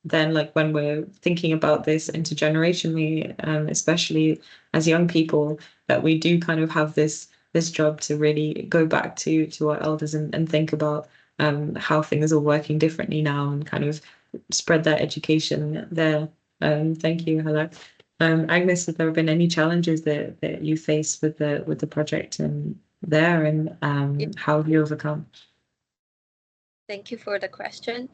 then, like when we're thinking about this intergenerationally, especially as young people, that we do kind of have this job to really go back to our elders and think about how things are working differently now and kind of spread that education there. Thank you, Halak. Agnes, have there been any challenges that you face with the project and there, and how have you overcome? Thank you for the question.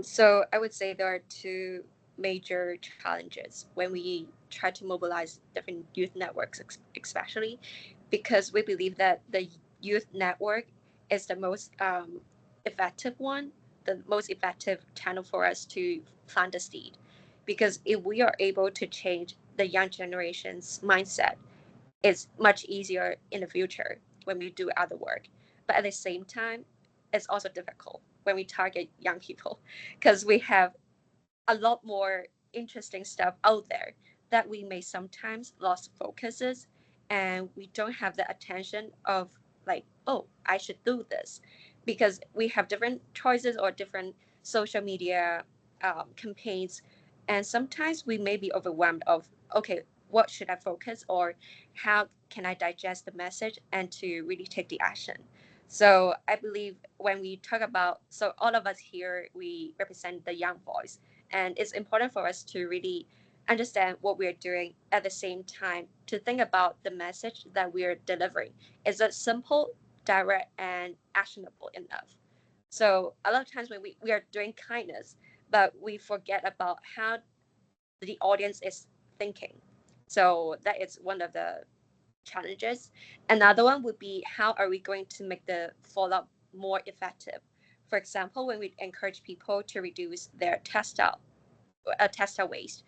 So I would say there are two major challenges when we try to mobilize different youth networks, especially because we believe that the youth network is the most effective one, the most effective channel for us to plant the seed. Because if we are able to change the young generation's mindset, it's much easier in the future when we do other work. But at the same time, it's also difficult when we target young people because we have a lot more interesting stuff out there that we may sometimes lost focuses, and we don't have the attention of like, oh, I should do this, because we have different choices or different social media campaigns, and sometimes we may be overwhelmed of, okay, what should I focus, or how can I digest the message and to really take the action. So I believe when we talk about, so all of us here, we represent the young voice, and it's important for us to really understand what we're doing at the same time to think about the message that we're delivering. Is it simple, direct, and actionable enough? So a lot of times when we are doing kindness, but we forget about how the audience is thinking. So that is one of the challenges. Another one would be, how are we going to make the follow-up more effective? For example, when we encourage people to reduce their textile waste.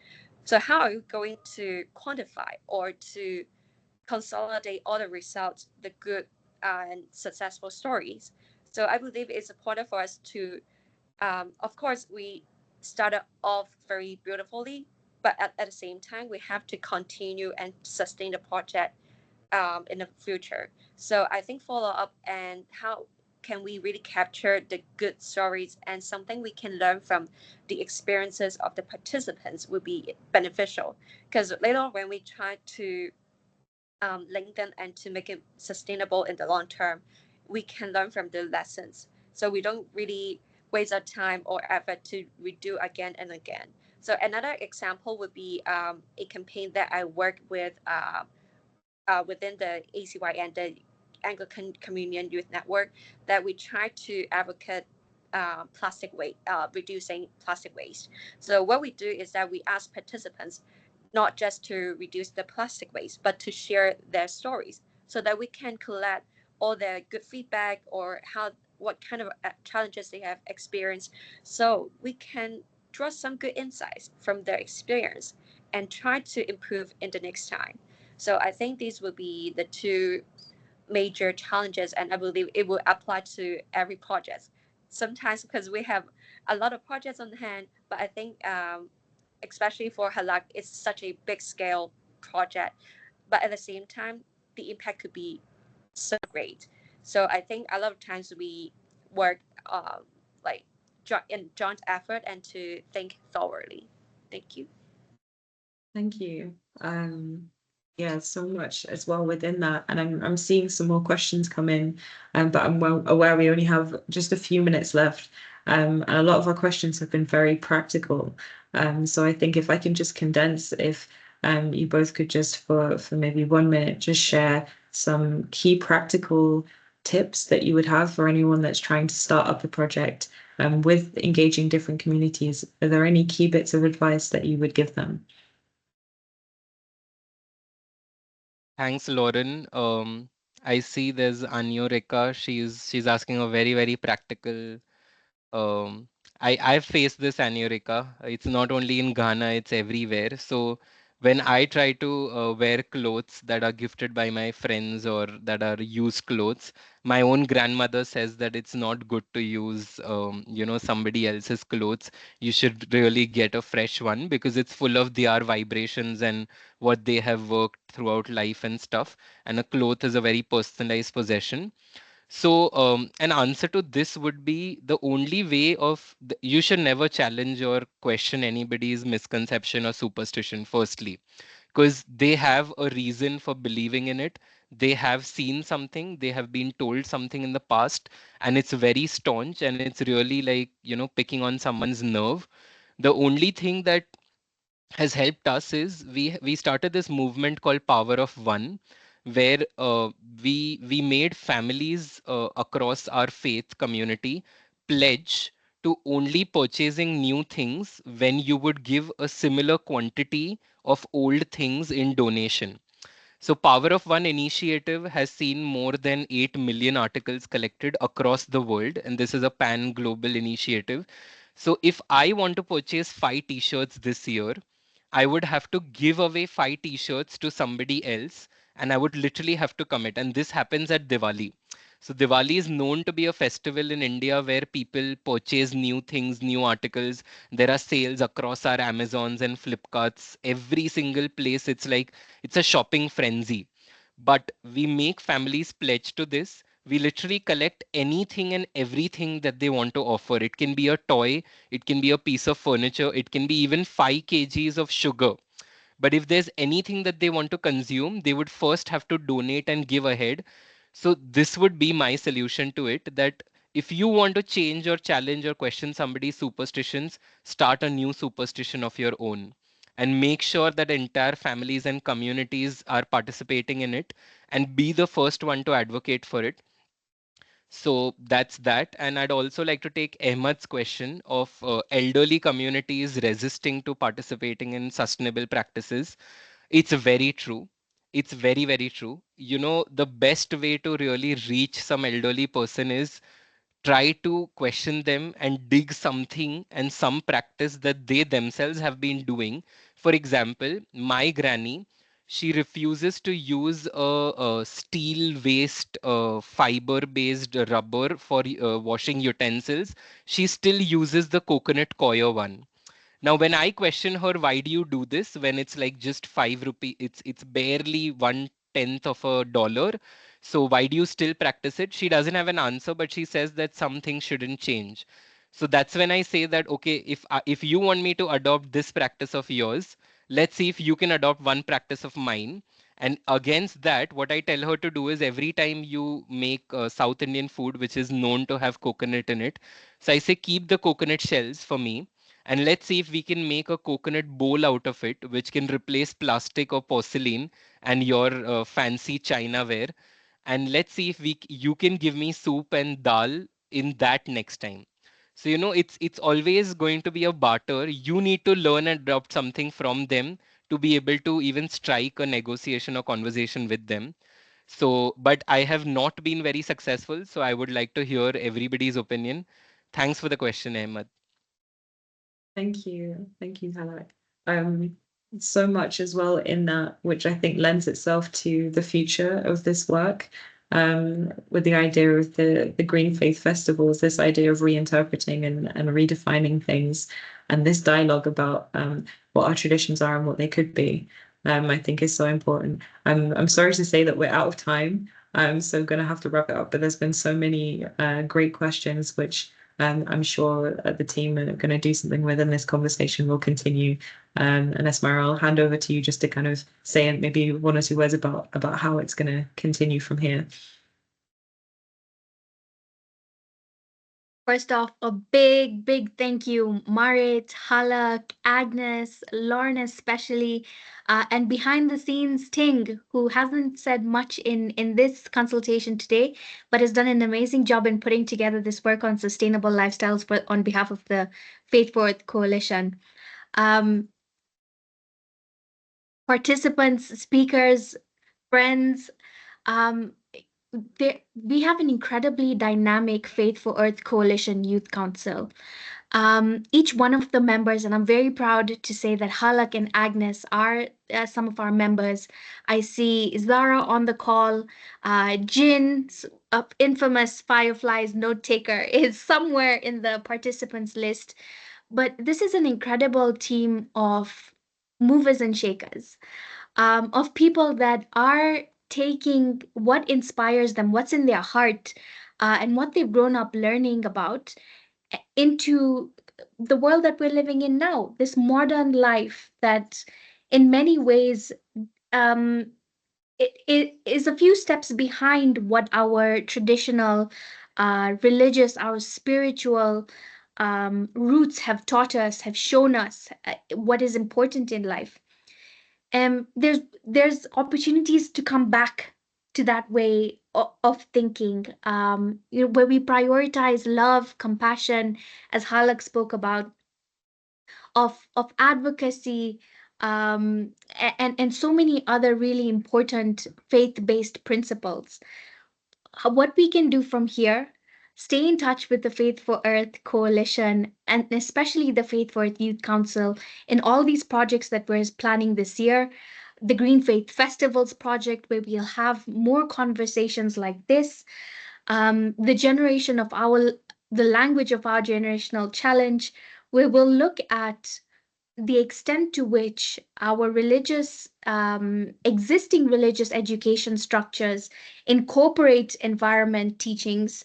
So how are you going to quantify or to consolidate all the results, the good and successful stories? So I believe it's important for us to, of course, we started off very beautifully, but at the same time, we have to continue and sustain the project in the future. So I think follow up and how can we really capture the good stories and something we can learn from the experiences of the participants would be beneficial. Because later on, when we try to link them and to make it sustainable in the long term, we can learn from the lessons. So we don't really waste our time or effort to redo again and again. So another example would be a campaign that I worked with within the ACYN, the Anglican Communion Youth Network, that we try to advocate plastic waste, reducing plastic waste. So what we do is that we ask participants not just to reduce the plastic waste, but to share their stories so that we can collect all their good feedback or what kind of challenges they have experienced, so we can draw some good insights from their experience and try to improve in the next time. So I think these will be the two major challenges, and I believe it will apply to every project. Sometimes because we have a lot of projects on hand, but I think especially for Halak, it's such a big scale project. But at the same time, the impact could be so great. So I think a lot of times we work like in joint effort and to think thoroughly. Thank you. Thank you. Yeah, so much as well within that, and I'm seeing some more questions come in, but I'm well aware we only have just a few minutes left, and a lot of our questions have been very practical. So I think if I can just condense, if you both could just for maybe 1 minute just share some key practical tips that you would have for anyone that's trying to start up a project with engaging different communities. Are there any key bits of advice that you would give them? Thanks, Lauren. I see there's Anyorika. She's asking a very, very practical. Um, I've faced this Anyorika. It's not only in Ghana, it's everywhere. So when I try to wear clothes that are gifted by my friends or that are used clothes, my own grandmother says that it's not good to use, somebody else's clothes. You should really get a fresh one because it's full of their vibrations and what they have worked throughout life and stuff. And a cloth is a very personalized possession. So, an answer to this would be the only way of you should never challenge or question anybody's misconception or superstition, firstly, because they have a reason for believing in it. They have seen something, they have been told something in the past, and it's very staunch and it's really like, picking on someone's nerve. The only thing that has helped us is we started this movement called Power of One, where we made families across our faith community pledge to only purchasing new things when you would give a similar quantity of old things in donation. So, Power of One initiative has seen more than 8 million articles collected across the world, and this is a pan global initiative. So, if I want to purchase 5 t-shirts this year, I would have to give away 5 t-shirts to somebody else, and I would literally have to commit. And this happens at Diwali. So Diwali is known to be a festival in India where people purchase new things, new articles. There are sales across our Amazons and Flipkarts. Every single place, it's like it's a shopping frenzy. But we make families pledge to this. We literally collect anything and everything that they want to offer. It can be a toy, it can be a piece of furniture, it can be even 5 kgs of sugar. But if there's anything that they want to consume, they would first have to donate and give ahead. So this would be my solution to it, that if you want to change or challenge or question somebody's superstitions, start a new superstition of your own and make sure that entire families and communities are participating in it and be the first one to advocate for it. So that's that. And I'd also like to take Ahmad's question of elderly communities resisting to participating in sustainable practices. It's very true. It's very, very true. The best way to really reach some elderly person is try to question them and dig something and some practice that they themselves have been doing. For example, my granny, she refuses to use a steel waste fiber based rubber for washing utensils. She still uses the coconut coir one. Now, when I question her, why do you do this when it's like just 5 rupee, it's barely 1/10 of a dollar. So why do you still practice it? She doesn't have an answer, but she says that some things shouldn't change. So that's when I say that okay, if you want me to adopt this practice of yours, let's see if you can adopt one practice of mine. And against that, what I tell her to do is every time you make South Indian food, which is known to have coconut in it, so I say keep the coconut shells for me and let's see if we can make a coconut bowl out of it, which can replace plastic or porcelain and your fancy chinaware. And let's see if you can give me soup and dal in that next time. So it's always going to be a barter. You need to learn and adopt something from them to be able to even strike a negotiation or conversation with them. So, but I have not been very successful. So I would like to hear everybody's opinion. Thanks for the question, Ahmed. Thank you. Thank you, Halak. Um, so much as well in that, which I think lends itself to the future of this work, with the idea of the Green Faith Festivals, this idea of reinterpreting and redefining things, and this dialogue about what our traditions are and what they could be, I think is so important. I'm sorry to say that we're out of time. I'm so going to have to wrap it up, but there's been so many great questions, which I'm sure the team are going to do something with, and this conversation will continue. And Esmara, I'll hand over to you just to kind of say maybe 1 or 2 words about how it's going to continue from here. First off, a big, big thank you, Marit, Halak, Agnes, Lauren especially, and behind the scenes, Ting, who hasn't said much in this consultation today, but has done an amazing job in putting together this work on sustainable lifestyles on behalf of the Faith for Earth Coalition. Participants, speakers, friends, um, we have an incredibly dynamic Faith for Earth Coalition Youth Council. Each one of the members, and I'm very proud to say that Halak and Agnes are some of our members. I see Zara on the call. Jin, infamous Fireflies note taker, is somewhere in the participants list. But this is an incredible team of movers and shakers, of people that are taking what inspires them, what's in their heart, and what they've grown up learning about into the world that we're living in now, this modern life that in many ways um, it is a few steps behind what our traditional religious, our spiritual roots have taught us, have shown us what is important in life. There's opportunities to come back to that way of thinking, where we prioritize love, compassion, as Halak spoke about, of advocacy, and so many other really important faith-based principles. What we can do from here: stay in touch with the Faith for Earth Coalition and especially the Faith for Earth Youth Council in all these projects that we're planning this year. The Green Faith Festivals project, where we'll have more conversations like this. The generation of the language of our generational challenge, where we'll look at the extent to which our existing religious education structures incorporate environment teachings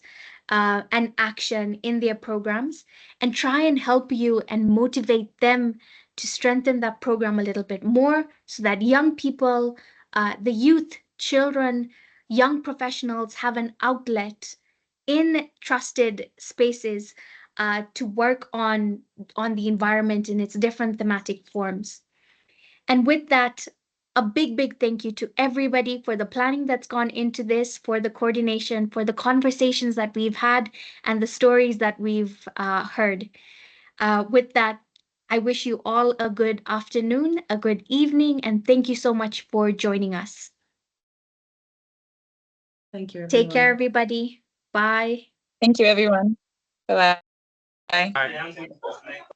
and action in their programs, and try and help you and motivate them to strengthen that program a little bit more so that young people, the youth, children, young professionals have an outlet in trusted spaces to work on the environment in its different thematic forms. And with that, a big, big thank you to everybody for the planning that's gone into this, for the coordination, for the conversations that we've had, and the stories that we've heard. With that, I wish you all a good afternoon, a good evening, and thank you so much for joining us. Thank you, Take care, everyone. everybody. Bye. Thank you, everyone. Bye-bye. Bye.